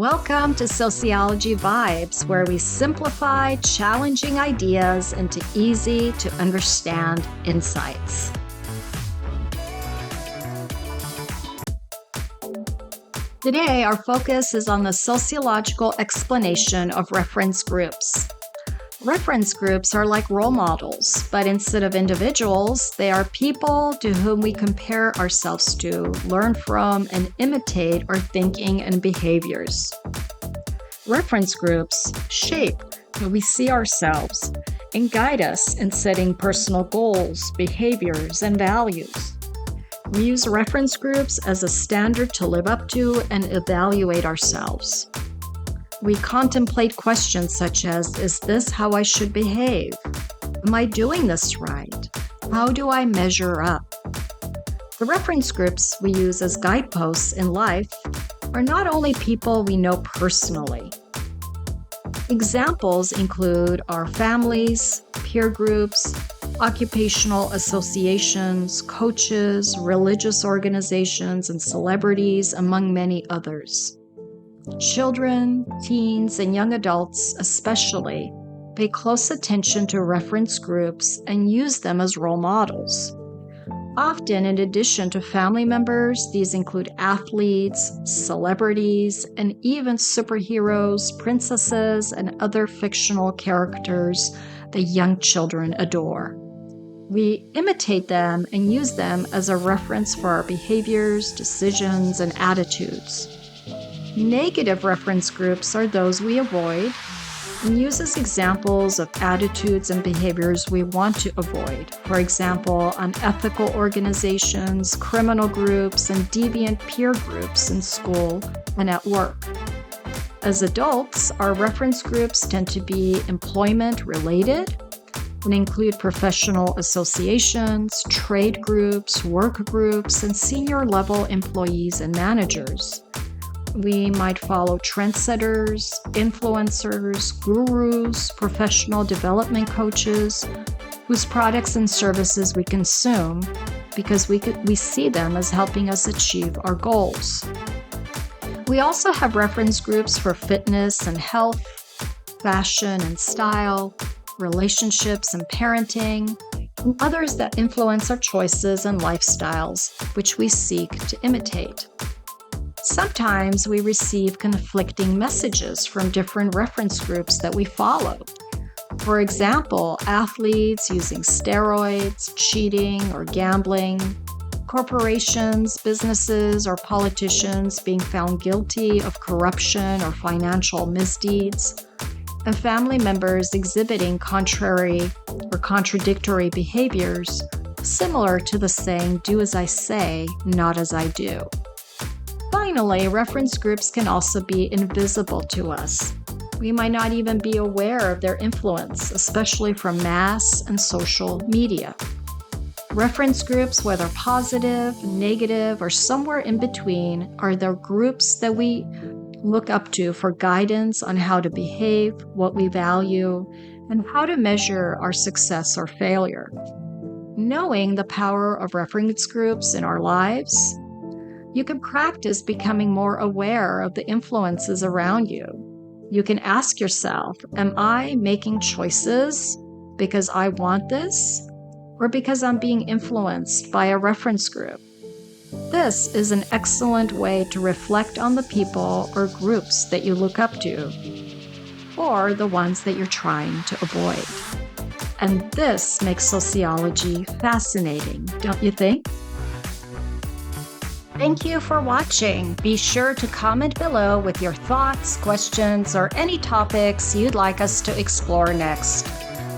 Welcome to Sociology Vibes, where we simplify challenging ideas into easy to understand insights. Today, our focus is on the sociological explanation of reference groups. Reference groups are like role models, but instead of individuals, they are people to whom we compare ourselves to, learn from, and imitate our thinking and behaviors. Reference groups shape how we see ourselves and guide us in setting personal goals, behaviors, and values. We use reference groups as a standard to live up to and evaluate ourselves. We contemplate questions such as, is this how I should behave? Am I doing this right? How do I measure up? The reference groups we use as guideposts in life are not only people we know personally. Examples include our families, peer groups, occupational associations, coaches, religious organizations, and celebrities, among many others. Children, teens, and young adults especially pay close attention to reference groups and use them as role models. Often, in addition to family members, these include athletes, celebrities, and even superheroes, princesses, and other fictional characters that young children adore. We imitate them and use them as a reference for our behaviors, decisions, and attitudes. Negative reference groups are those we avoid and use as examples of attitudes and behaviors we want to avoid. For example, unethical organizations, criminal groups, and deviant peer groups in school and at work. As adults, our reference groups tend to be employment-related and include professional associations, trade groups, work groups, and senior-level employees and managers. We might follow trendsetters, influencers, gurus, professional development coaches, whose products and services we consume because we see them as helping us achieve our goals. We also have reference groups for fitness and health, fashion and style, relationships and parenting, and others that influence our choices and lifestyles, which we seek to imitate. Sometimes we receive conflicting messages from different reference groups that we follow. For example, athletes using steroids, cheating, or gambling, corporations, businesses, or politicians being found guilty of corruption or financial misdeeds, and family members exhibiting contrary or contradictory behaviors, similar to the saying, "Do as I say, not as I do." Finally, reference groups can also be invisible to us. We might not even be aware of their influence, especially from mass and social media. Reference groups, whether positive, negative, or somewhere in between, are the groups that we look up to for guidance on how to behave, what we value, and how to measure our success or failure. Knowing the power of reference groups in our lives, you can practice becoming more aware of the influences around you. You can ask yourself, am I making choices because I want this, or because I'm being influenced by a reference group? This is an excellent way to reflect on the people or groups that you look up to, or the ones that you're trying to avoid. And this makes sociology fascinating, don't you think? Thank you for watching. Be sure to comment below with your thoughts, questions, or any topics you'd like us to explore next.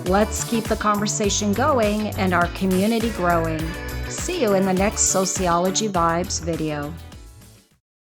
Let's keep the conversation going and our community growing. See you in the next Sociology Vibes video.